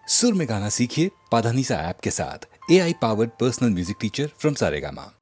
सुर में गाना सीखिए पाधानीसा ऐप के साथ। AI powered personal music teacher from Saregama.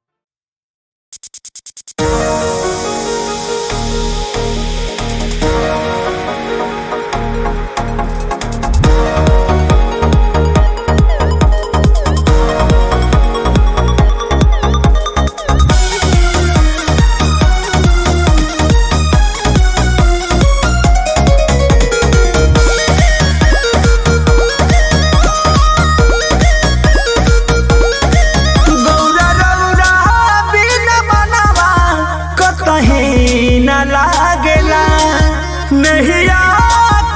नहिया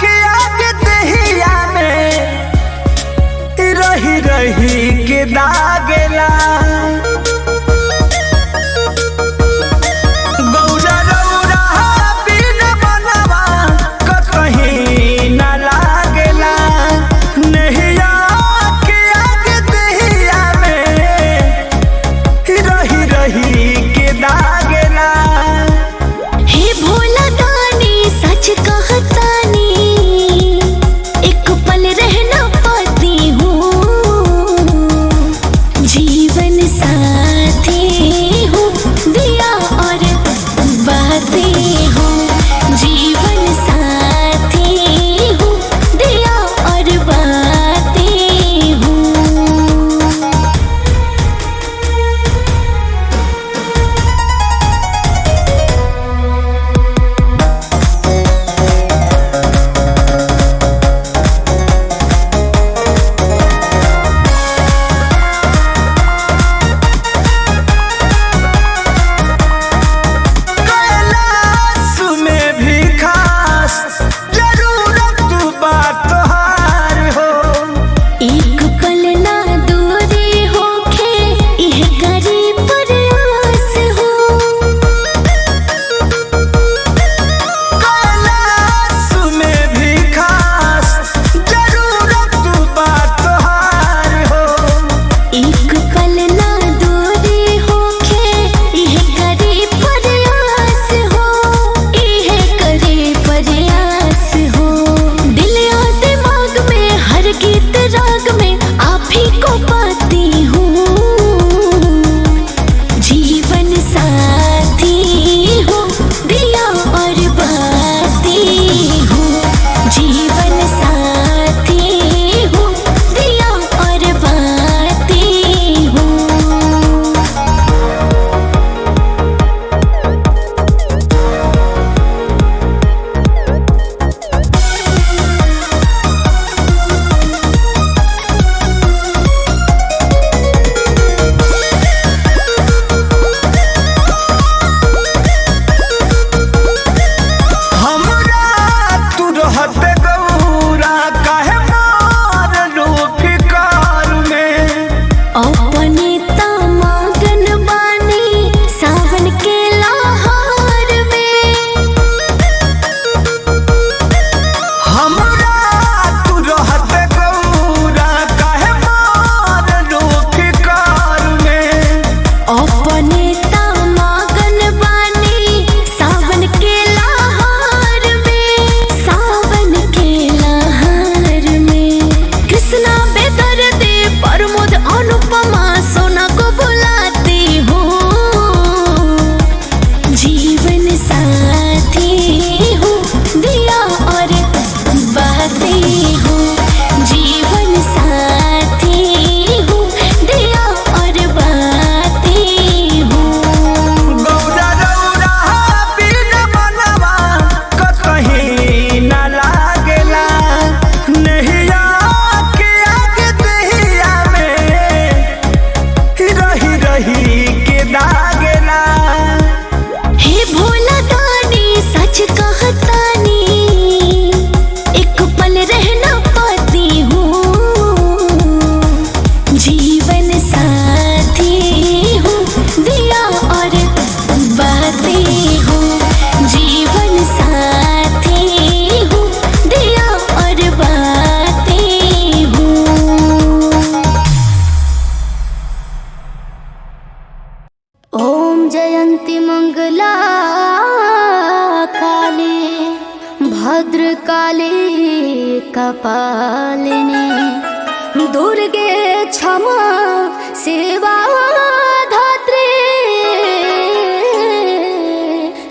के आगे दहिया में रही रही के दागेला। गौरा रौरा बिन बनवा कहीं न लागेला। नहिया के आगे दहिया में रही रही के दागेला। हे भोला सच कहतानी एक पल रहना पाती हूँ, जीवन साथी हूँ दिया और बातें हूँ। जीवन साथी हूँ दिया और बातें हूँ। भद्रकाली कपालिनी दुर्गे क्षमा सेवा धात्री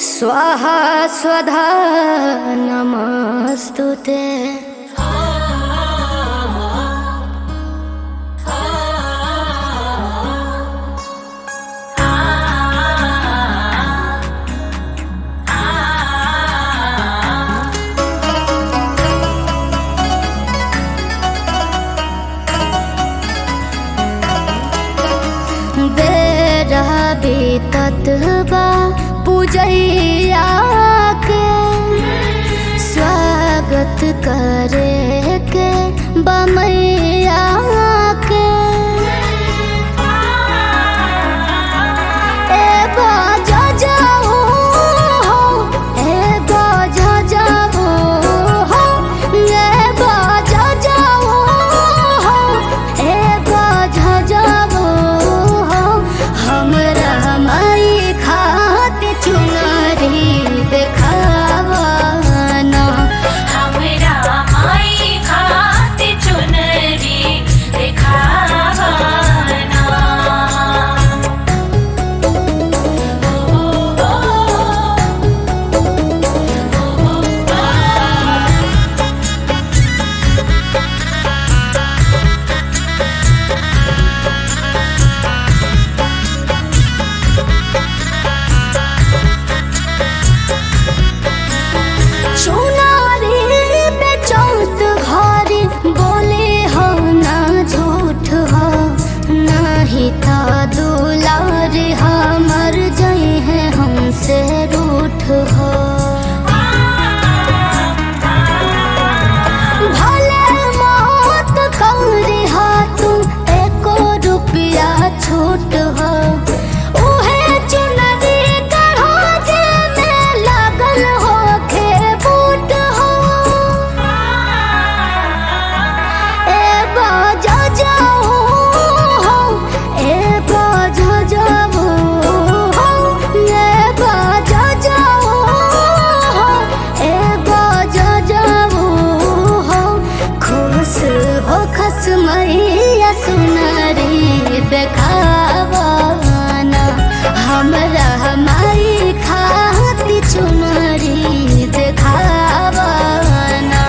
स्वाहा स्वधा नमस्तुते। तत्वा पूजैया के स्वागत करे के बमैया के ए बाजा जाओ हो, ए बाजा जाओ हो, ए बाजा जाओ हो, ए बाजा जाओ हो। हमरा माई खाते चुनरी देखावा ना, हमरा माई खाते चुनरी देखावा ना। चुनारी पे चौथ घारी बोले हो ना झूठ हो, नहीं था दुलार हमर जई है हमसे रूठ हो। भले मौत कौरी हा तू एको रुपया छूट हो, उहे चुनरी कढ़ो जे में लागल हो खे बूट हो। ए बाजा जाओ हो, ए बाजा जाओ हो, ए बाजा जाओ हो, ए बाजा जाओ हो। खुश हो खस मैया सुनरी देखावा ना, हमरा माई खाती चुनरी देखावा ना।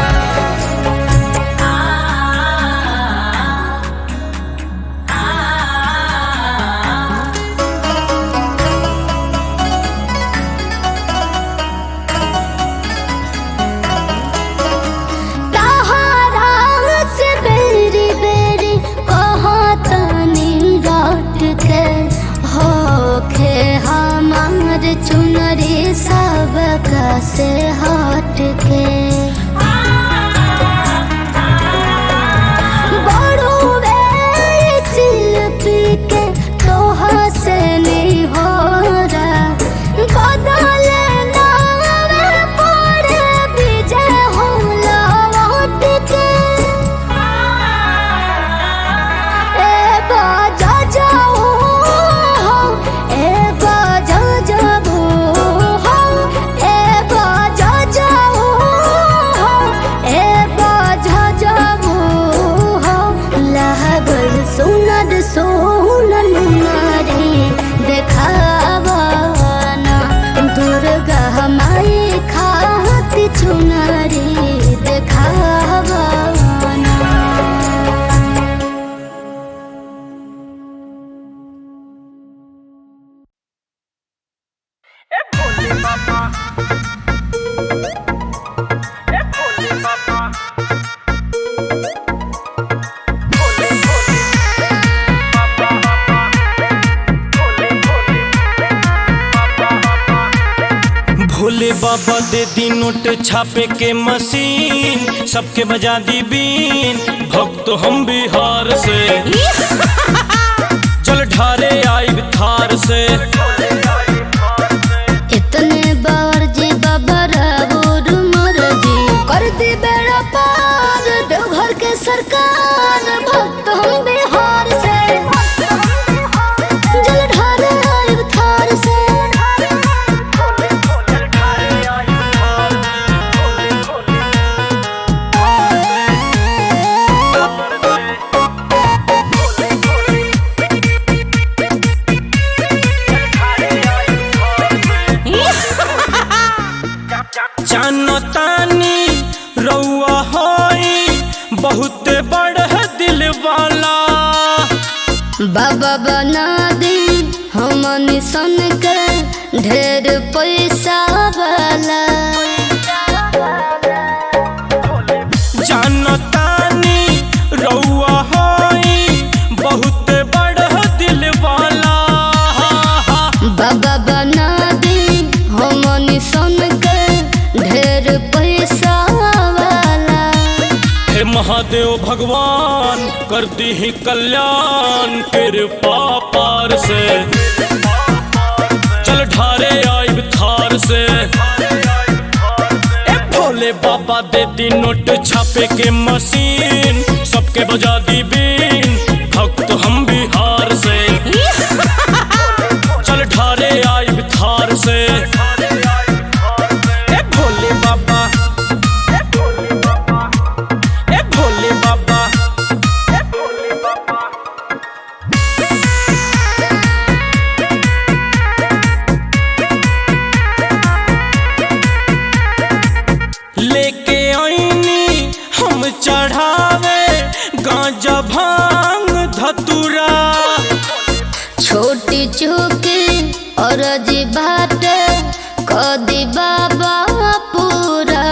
तहारा से बेरी बेरी कहतनी रात के होखे हमार चुनरी सबका से हट के। बड़ू वे शिल्पी के तोहा से नहीं हो रहा, बदले नावे पड़े विजय होला लौट के। ए बाजा जाओ हो, ए बाजा जाओ हो, ए बाजा जाओ हो, ए बाजा जाओ हो। लागल सुनर सोनन नारी देखावा ना, दुर्गा माई खाती चुनरी देखावा ना। भोले बाबा दे दी नोट छापे के मशीन, सबके बजा दी बीन, भक्त हम बिहार से जल ढारे आई थार से। इतने बार जी बाबा रावुर मोर जी कर दी बेड़ा पार, देवघर के सरकार भक्त हम बिहार से जल ढारे आई थार से। बाबा बना दे हमनी सन के ढेर पैसा वाला। जानतानी रउआ हई बहुत बड़ दिल वाला। बाबा बना दे हमनी सन के ढेर पैसा वाला। हे महादेव भगवान कर दी ही कल्याण कृपा पार से। चल ढारे आइब थार से। ए भोले बाबा दे दी नोट छापे के मशीन, सबके बजा दी बीन भक्त हम बिहार से। चल ढारे आइब थार से। ए भोले बाबा, ए भोले बाबा, ए भोले बाबा, ए भोले बाबा। लेके आईनी हम चढ़ावे गांजा भांग धतुरा। छोटी चूकी और जी बात कदी बाबा पूरा।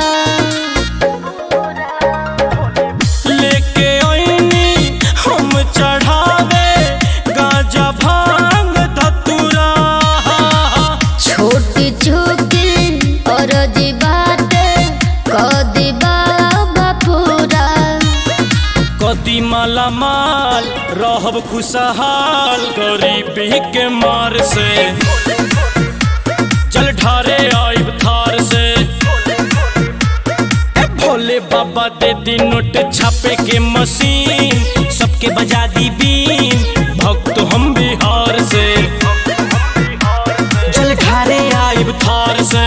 लेके आईनी हम चढ़ावे गांजा भांग धतुरा। छोटी चूकी और जी बात कदी बाबा पूरा। कदी माला माल रहब खुशहाल गरीबी के मार से। चल ढारे आइब थार से। ए भोले बाबा दे दी नोट छापे के मशीन, सबके बजा दी बीन भक्त हम बिहार से। चल ढारे आइब थार से।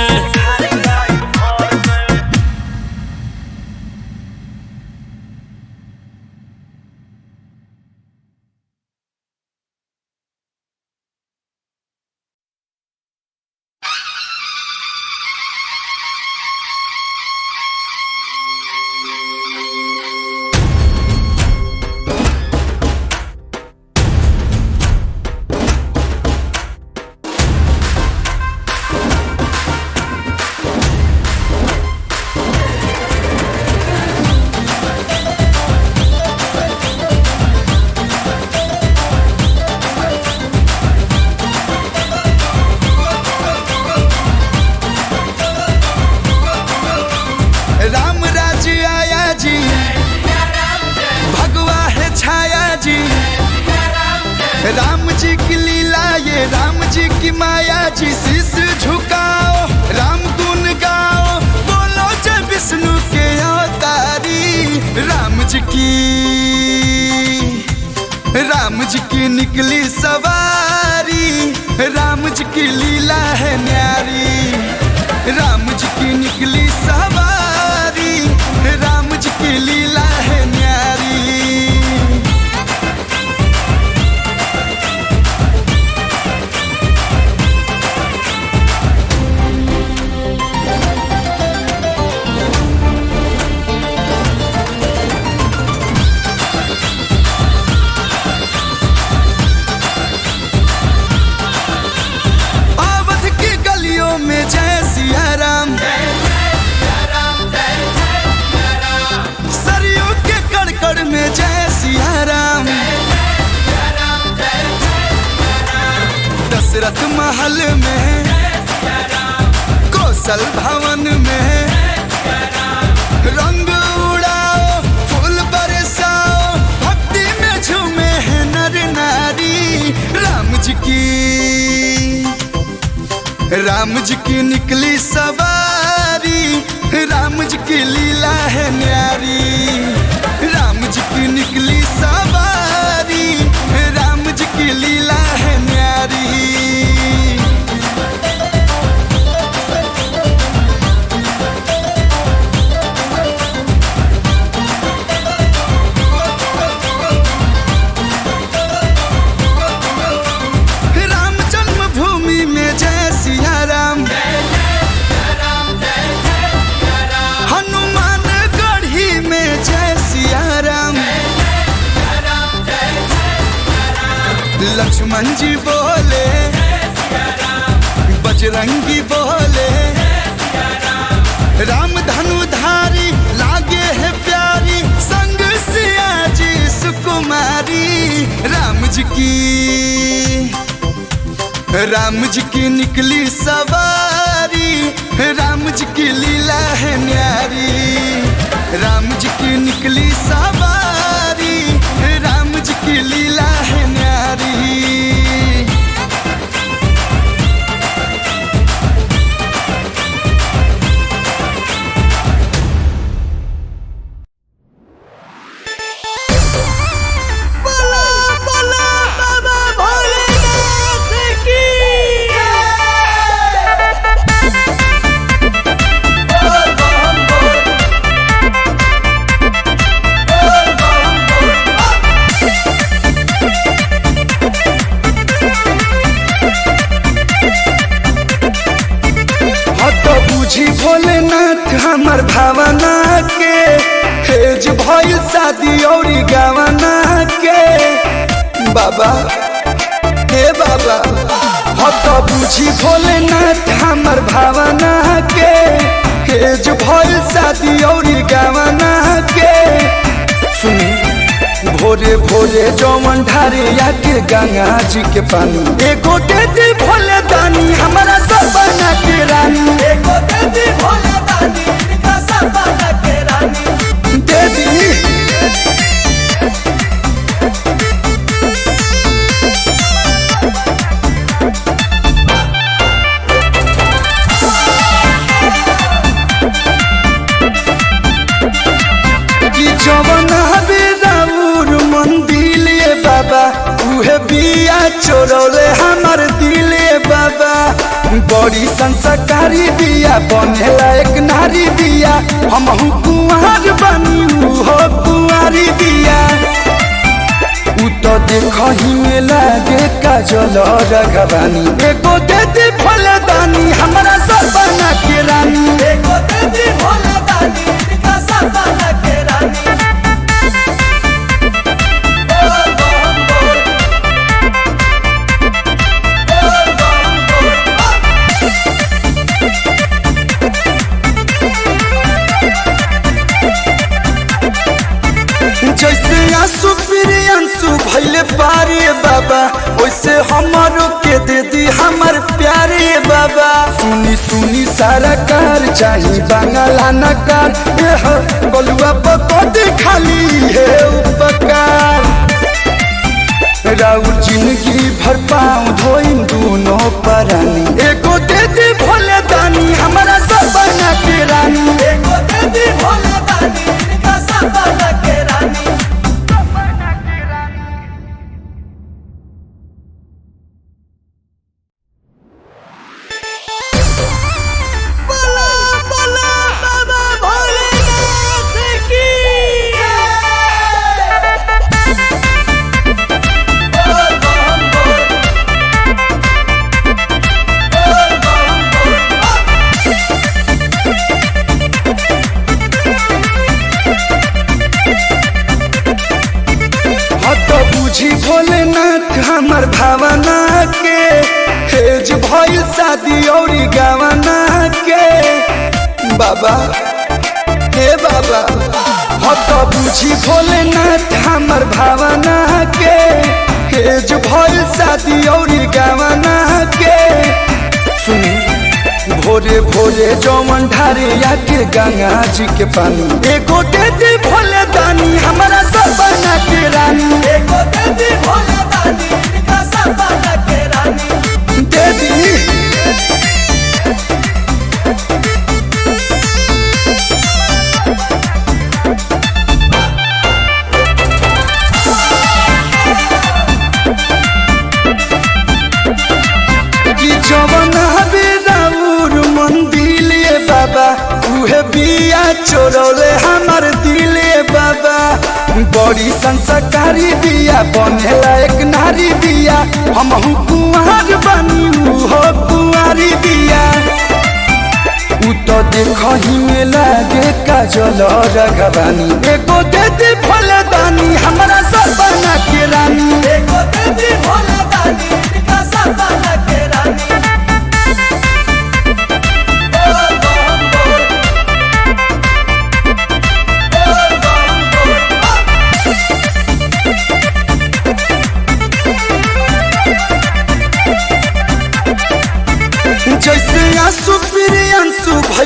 राम राज्य आया जी, भगवा है छाया जी। राम जी की लीला ये राम जी की माया जी। शीश झुकाओ राम गुण गाओ, बोलो जय विष्णु के अवतारी। राम जी की निकली सवारी। राम जी की लीला है न्यारी। राम जी की निकली सवारी। राम जी की लीला है न्यारी। अवध की गलियों में जय सिया राम। सरयू के कड़कड़ में जय सिया राम। दशरथ महल में, कौशल भवन में रंग उड़ाओ फूल बरसाओ। भक्ति में झूमे हैं नर नारी। राम जी की निकली सवारी। राम जी की लीला है न्यारी। राम जी की निकली सवारी। राम जी की लीला है न्यारी। हनुमान गढ़ी में जय सिया राम। लक्ष्मण जी बोले, बजरंगी बोले, राम धनुधारी लागे है प्यारी, संग सिया जी सुकुमारी। राम जी की निकली सवारी, राम जी की लीला है न्यारी। राम जी की निकली सवारी, राम जी की लीला है न्यारी। भोलेनाथ हमर भावना के, हेज भइल शादी और गवना के। बाबा हे बाबा हो तो बुझी भोलेनाथ हमर भावना के, हेज भइल शादी और गवना के। सुनी भोरे भोरे जौवन ढारे आके गंगा जी के पानी, एगो दे दी भोले दानी हमारा सपना के रानी। एगो दे दी भोले दानी इनका सपना के रानी दे दी। जवन हबे राउर मंदिर बाबा, उहे बिया चोरौले हमर दिले बाबा। बड़ी संस्कारी बिया बनेला एक नारी बिया, हमहु कुंवार बनी उहो कुंवारी बिया। उ तो देखही में लागे काजल रघवानी, एगो दे दी भोले दानी हमरा सपना के रानी। एगो दे दी भोले दानी इनका सपना के रानी। जैसे आंसू फिर आंसू भैले पारे बाबा, वैसे हमारो के दे दी हमर प्यारे बाबा। सुनी सुनी सारा कार चाही बांगला नकार, एह बलुआ पकड़ खाली है उपकार। राउर जिंदगी भर पाँव धोइन दोनों परानी, एगो दे दी भोले दानी हमारा सपना के रानी। एगो दे दी भोले दानी इनका सपना के रानी। भोलेनाथ हमर भावना के, हेज भइल शादी और गवना के। बाबा हे बाबा हो तो बुझी भोलेनाथ हमर भावना के, हेज भइल शादी और गवना के। सुनी भोरे भोरे जौवन ढारे आके गंगा जी के पानी, एगो दे दी भोले दानी हमारा सपना के रानी। एगो दे दी भोले दानी इनका सपना के रानी। दे दी। बाबा उहे बिया चोरौले हमर दिले बाबा। बड़ी संस्कारी बिया बनेला एक नारी बिया, हमहु कुंवार बनी उहो कुंवारी बिया। उ तो देखही में लागे काजल रघवानी, एगो दे दी भोले दानी हमरा सपना के रानी। एगो दे दी भोले दानी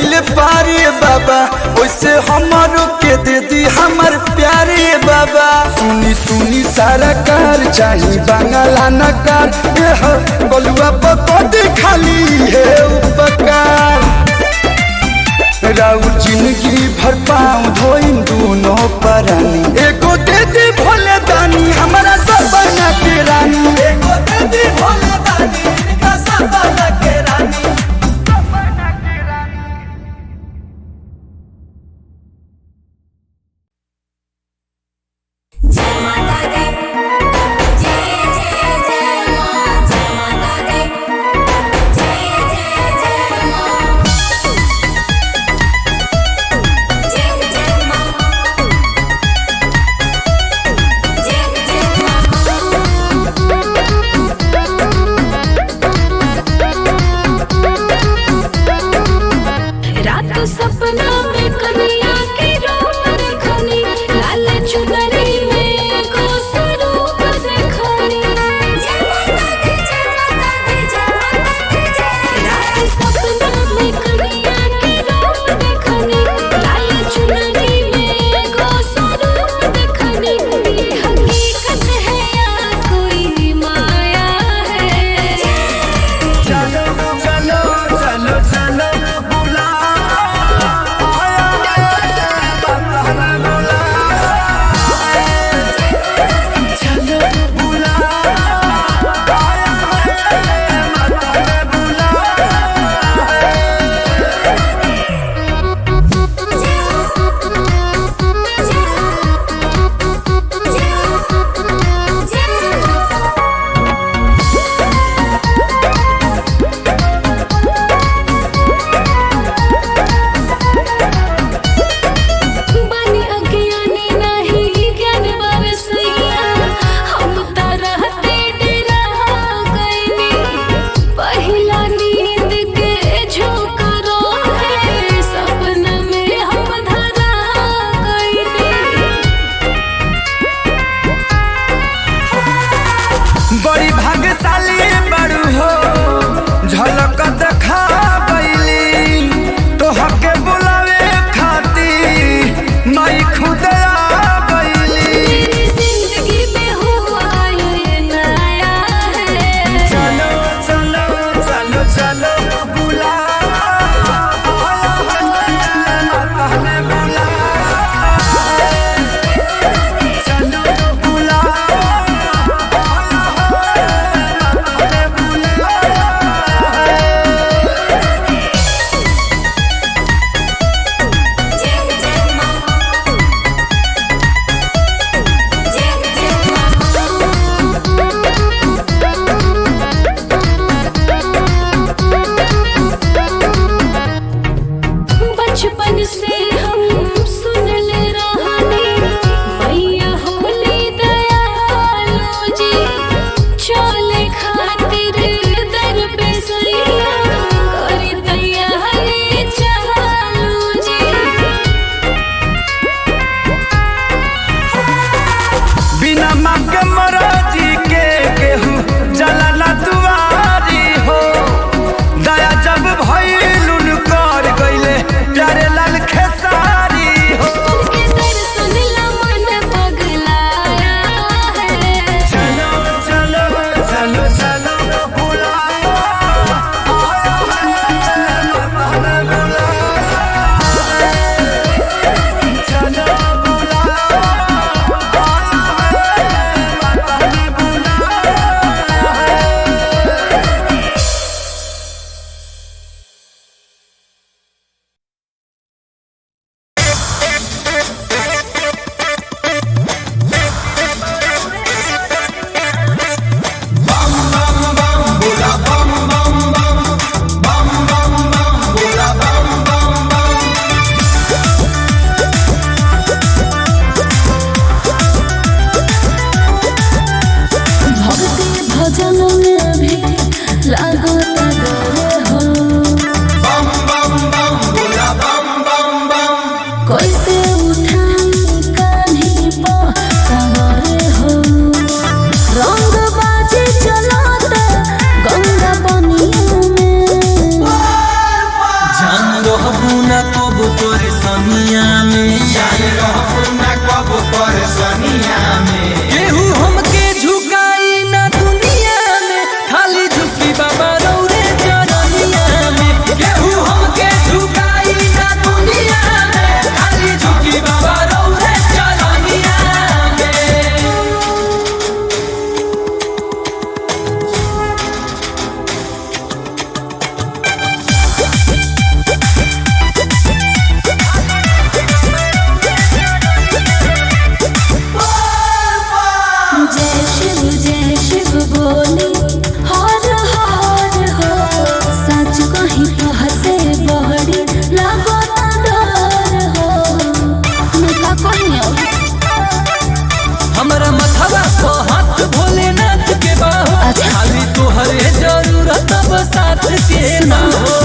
गइले पारे बाबा वैसे हमारो के दे दी हमर प्यारे बाबा। सुनी सुनी सारा कार चाही बांगला नकार बलुआ पकड़ खाली है उपकार। राउर जिंदगी भर पाँव धोइन दोनों परानी एगो दे दी भोले दानी हमारा सपना के रानी। एगो दे दी भोले दानी इनका सपना के रानी। सपना में कन्या की रूप देखनी लाल चुनरी में को स्वरूप देखनी। रात सपना में कन्या की रूप देखनी लाल चुनरी में को स्वरूप देखनी। ये हकीकत है या कोई माया है? चलो चलो चलो चलो बड़ी भाग्यशाली बड़ू हो झलक देखा बैली तो हके बुलावे खाती मई खुद आ बैली। मेरी जिंदगी में हुआ ये नया है। चलो चलो चलो चलो बुला बचपन से हम सुन ले रहानी मैया होली दयालु जी चले खातिर दर पे सैया करी तैयारी चालू जी। बिना माँ के मराजी के केहू जला दुआरी हो दया जब भइलुन कर गइले प्यारे लाल खेसारी हो। के दर्शन ला मन पगलाया है। चलो चलो चलो चलो बुला चलो बुला हमरा मथवा को हाथ भोलेनाथ के बाहो अच्छा। खाली तोहरे जरूरत अब साथ के ना हो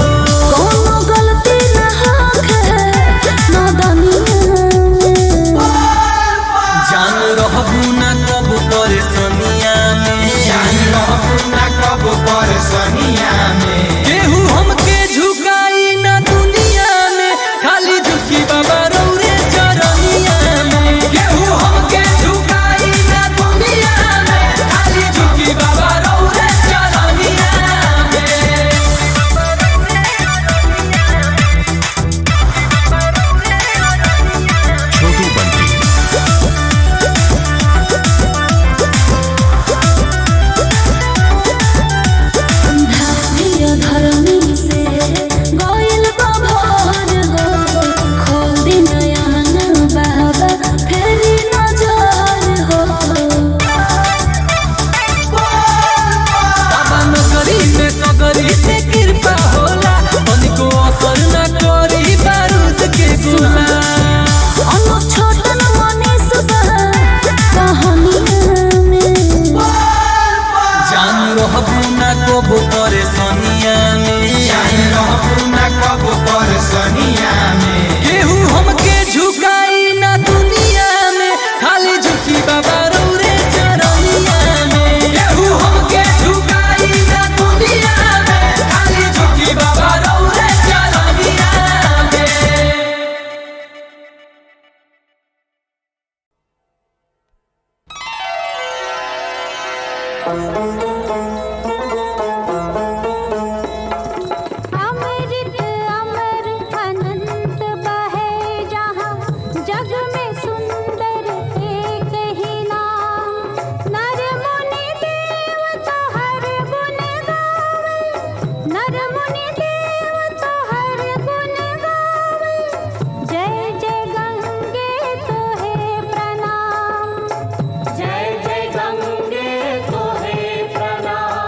कोनो गलती ना होखे नादानिया जान रहबू ना कब परेशानिया में जान रहबू ना कब परेशानिया में केहू हमके झुकाई ना दुनिया में खाली झुकी बाबा रौरे चरनिया में केहू हमके झुकाई ना दुनिया में खाली झुकी बाबा रौरे चरनिया में छोटू बंटी धार्मिक धर्मी से गोइल बाभार हो खोल दी नयन बाबा फेरी नजर हो बाबा नगरी में सगरी से कृपा होला तनिको असर ना करी बारूद के गोला अनु छोटन मनीष बा कहानिया में जान रहबू ना कब परेशानिया में जान रहबू ना कब परेशानिया में केहू हमके झुकाई ना दुनिया में खाली झुकी बाबा रौरे चरनिया में केहू हमके झुकाई ना दुनिया में खाली झुकी बाबा रौरे चरनिया में अमृत अमर अनंत बहे जहाँ जग में सुंदर एक ही नाम नर मुनि देव तो हर गुण गावे नर मुनि देव तो हर गुण गावे जय जय गंगे तोहे प्रणाम जय जय गंगे तोहे प्रणाम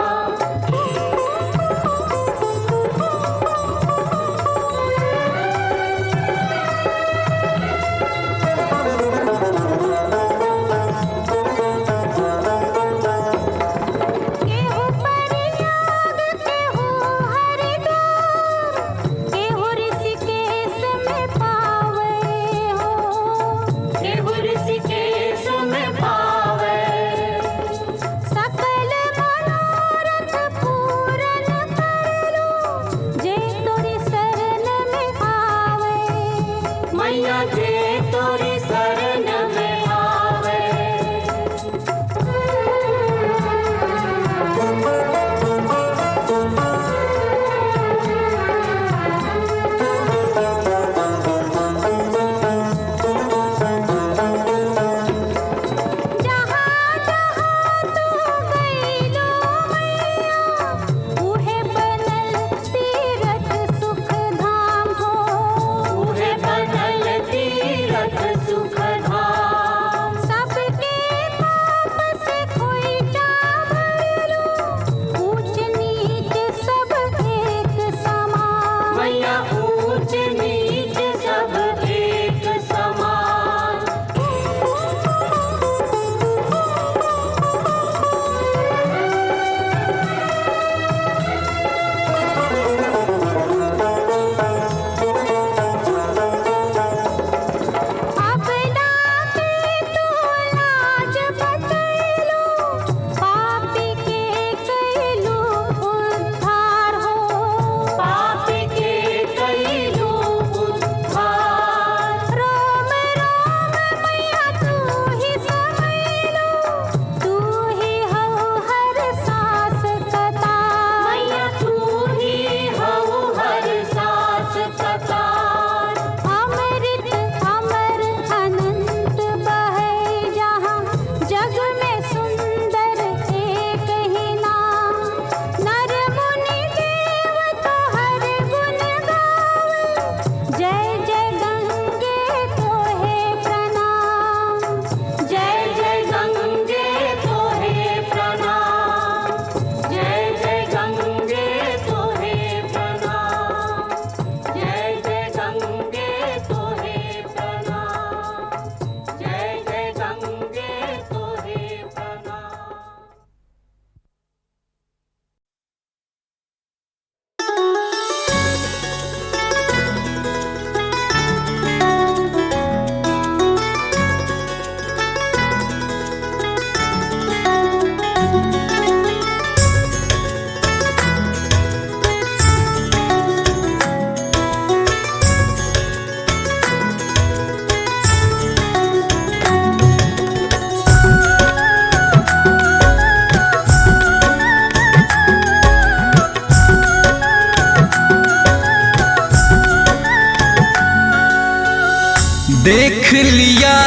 देख लिया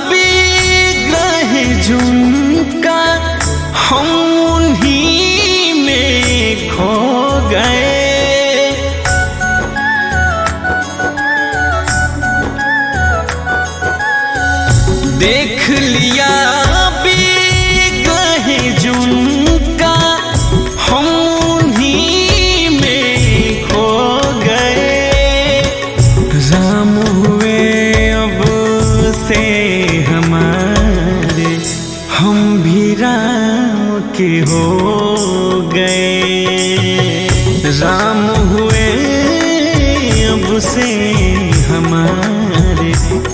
विग्रह झुमका हम उन्हीं में खो गए। देख लिया विग्रह झुमका हम उन्हीं में खो गए। राम हुए से हमारे हम भी राम के हो गए। राम हुए अब से हमारे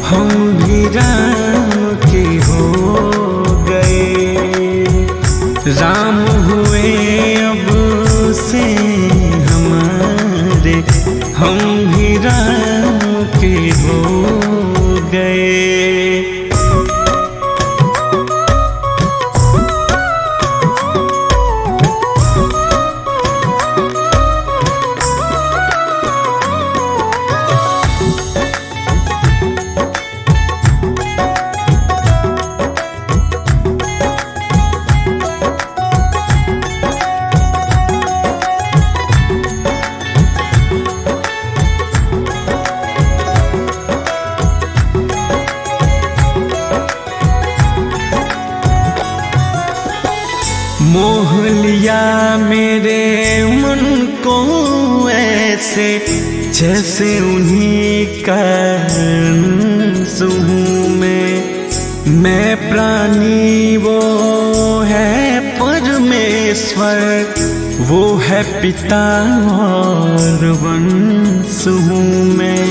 हम भी राम के हो गए। राम हुए अब से हमारे हम भी राम के हो गए। मोह लिया मेरे मन को ऐसे जैसे उन्हीं का अंश हूँ मैं प्राणी वो है परमेश्वर, वो है पिता और वंश हूँ मैं।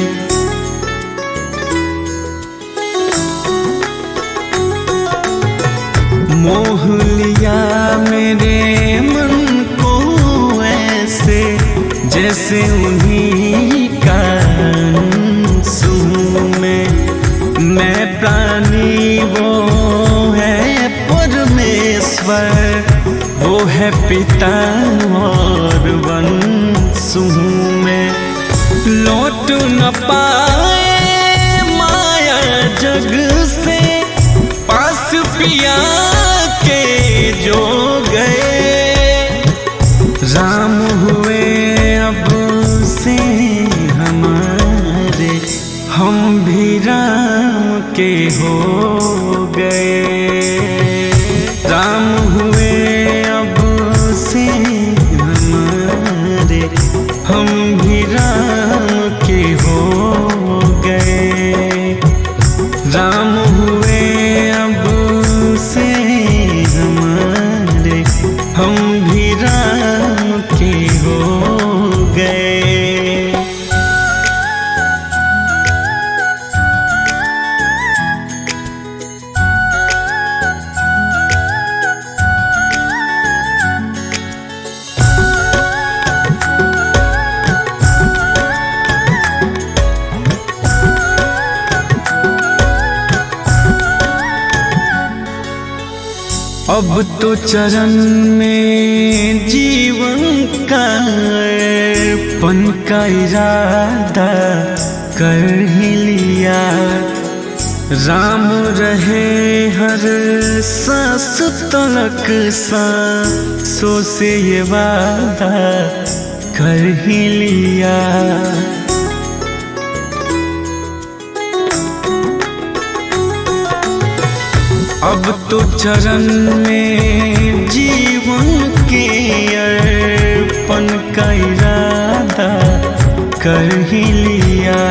मोह लिया मेरे मन को ऐसे जैसे उन्हीं का अंश हूँ मैं प्राणी वो है परमेश्वर, वो है पिता और वंश हूँ मैं। लौट न पाए माया जग से पास पिया के जो गए। राम हुए अब से हमारे हम भी राम के हो गए। राम हुए अब से हमारे हम भी राम के हो गए। राम हुए अब से हमारे हम भी राम के हो गए। अब तो चरण में जीवन का अर्पण का इरादा कर ही लिया। राम रहे हर सांस तलक सांसों से ये वादा कर ही लिया। अब तो चरण में जीवन के अर्पण का इरादा कर ही लिया।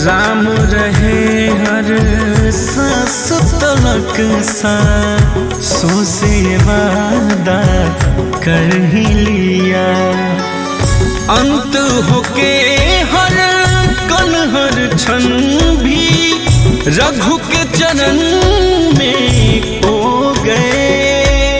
राम रहे हर सांस तलक सांसों से वादा कर ही लिया। अंत होके हर कण हर क्षण भी रघु के चरण में खो गए।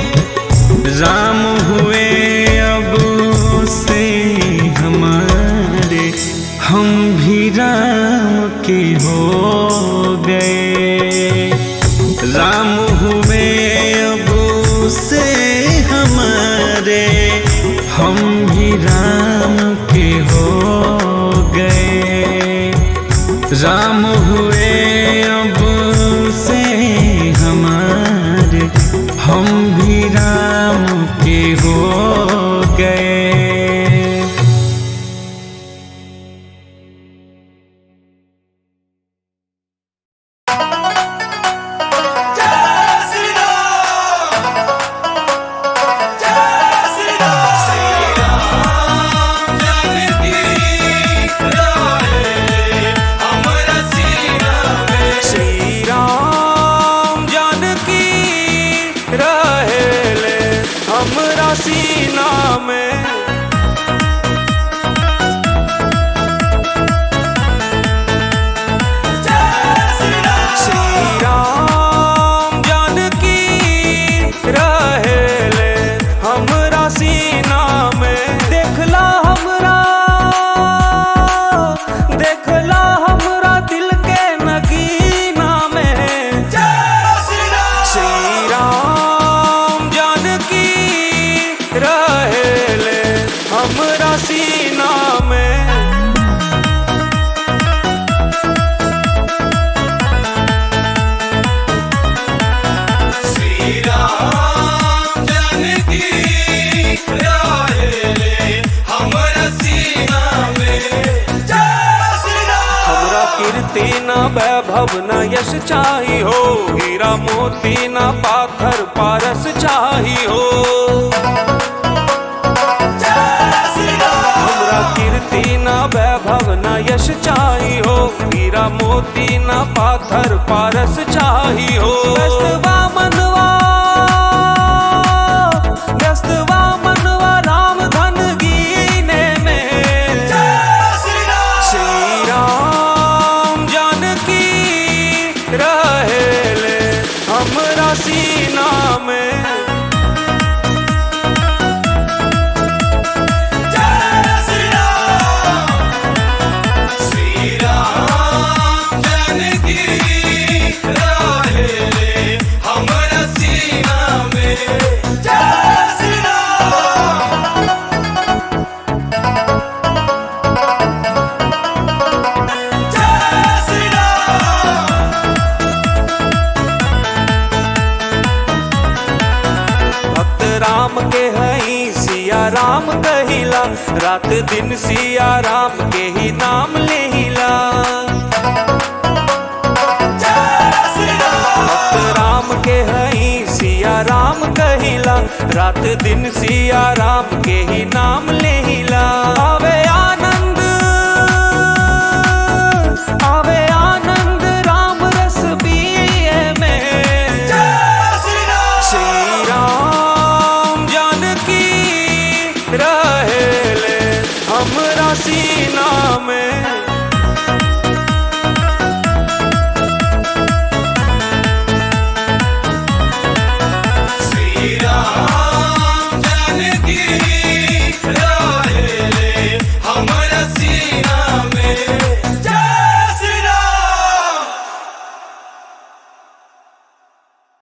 राम हुए अब से हमारे, हम भी राम के हो गए। सीना में श्री राम जानकी रहेले हमरा सीना में। देखला हमरा दिल के नगीना में। श्री राम जानकी रहेले हमरा सीना में। श्री राम जानकी रहेले हमरा सीना में। हमरा कीर्ति न वैभव न यश चाही हो, हीरा मोती न पाथर पारस चाही हो। कीर्ति न वैभव न यश चाही हो, हीरा मोती न पाथर पारस चाही हो। व्यस्तवा मनवा राम धन गीने में। श्री राम जानकी रहेले हमरा सीना में। राम के हई सिया राम कहिला, रात दिन सिया राम के ही नाम लेहिला। राम के हई सिया राम कहिला, रात दिन सिया राम के ही नाम लेहिला। आवे आनंद राम रस पिए में। श्री राम जानकी रहेले हमरा सीना में।